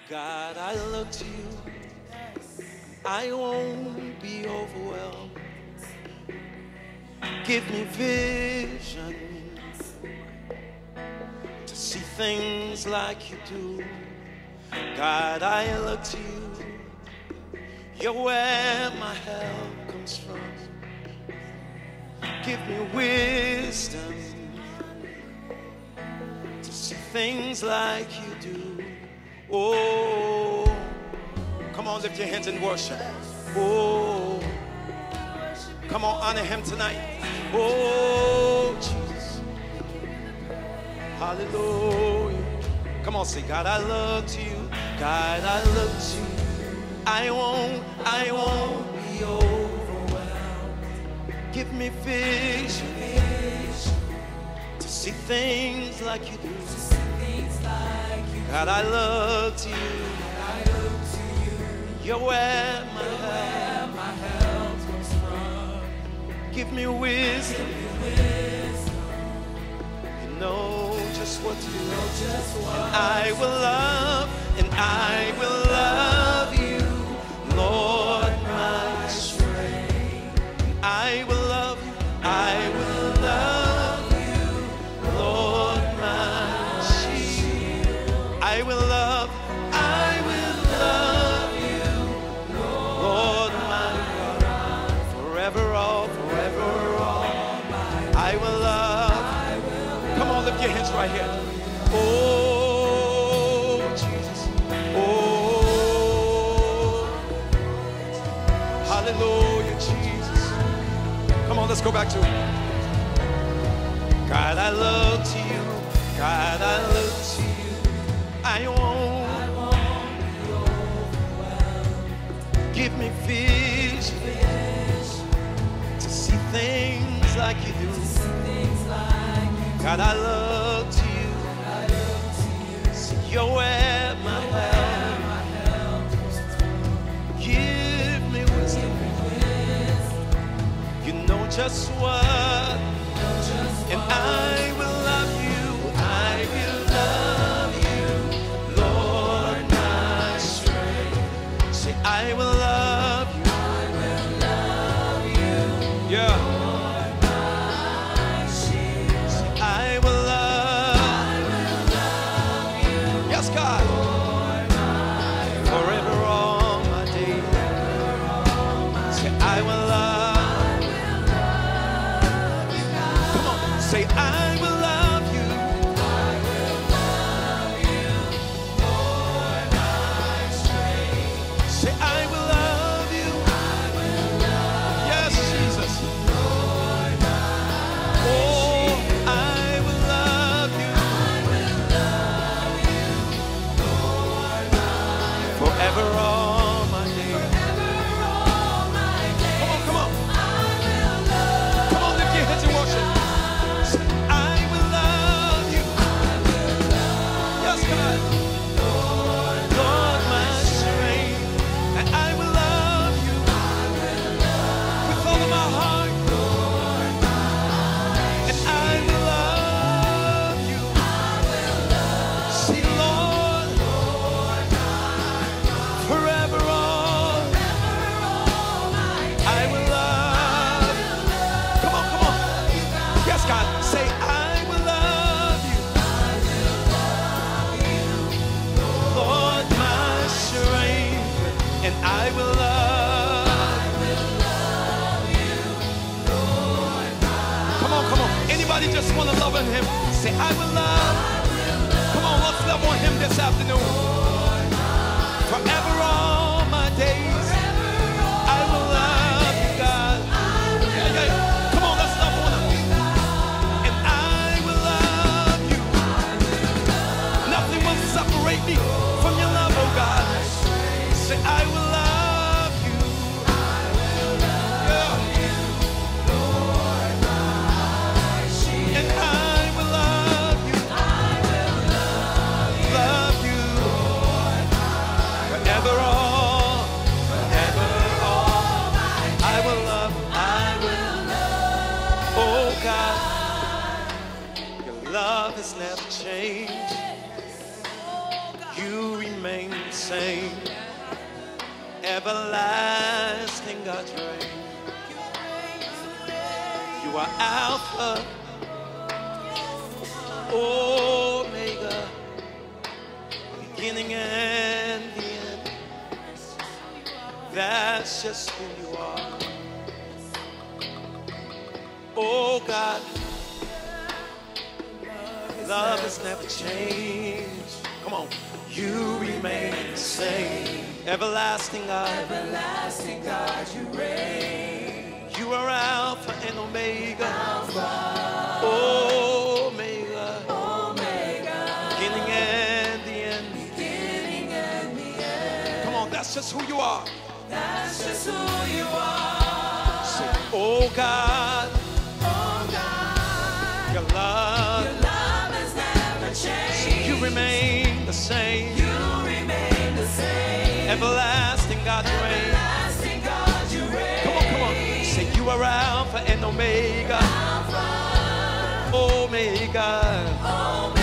God, I look to you. I won't be overwhelmed. Give me vision to see things like you do. God, I look to you. You're where my help comes from. Give me wisdom to see things like you do. Oh, come on, lift your hands and worship. Oh, come on, honor him tonight. Oh, Jesus. Hallelujah. Come on, say, God, I look to you. God, I look to you. I won't be overwhelmed. Give me vision to see things like you do. God, I look to you. You're where my help comes from. Give me wisdom. You know just what to do. And I will love, and I will love you, Lord, my strength. I will love you, I will love you, Lord, my shield. I will love you, Lord, my God, forever all. I will love. Come on, lift your hands right here. Oh, Jesus. Oh, hallelujah, Jesus. Come on, let's go back to it. God, I look to you. God, I look to you. I won't be overwhelmed. Give me vision to see things like you do. God, I look to you. See, you're where my help. Give me wisdom. You know just what. And I will love you. I will love you, Lord, my strength. Say, I will love you. I will love you. Yeah. Just want to love on him. Say, I will love. Come on, let's love on him this afternoon. Forever all my days, I will love you, God. Yeah, yeah. Come on, let's love on him. And I will love you. Nothing will separate me from your love, oh God. Say, I will love. Love has never changed. You remain the same. Everlasting God, you reign. You are Alpha, Omega, beginning and the end. That's just who you are. Oh God, love has never changed. Come on. You remain the same. Everlasting God. Everlasting God, you reign. You are Alpha and Omega. Alpha. Omega. Omega. Beginning and the end. Beginning and the end. Come on, that's just who you are. That's just who you are. Say, oh God. Oh God. Your love has never changed. Say, you remain the same. You remain the same. Everlasting God, you reign. Everlasting God, you reign. Come on. Say, you are Alpha and Omega. Alpha. Omega.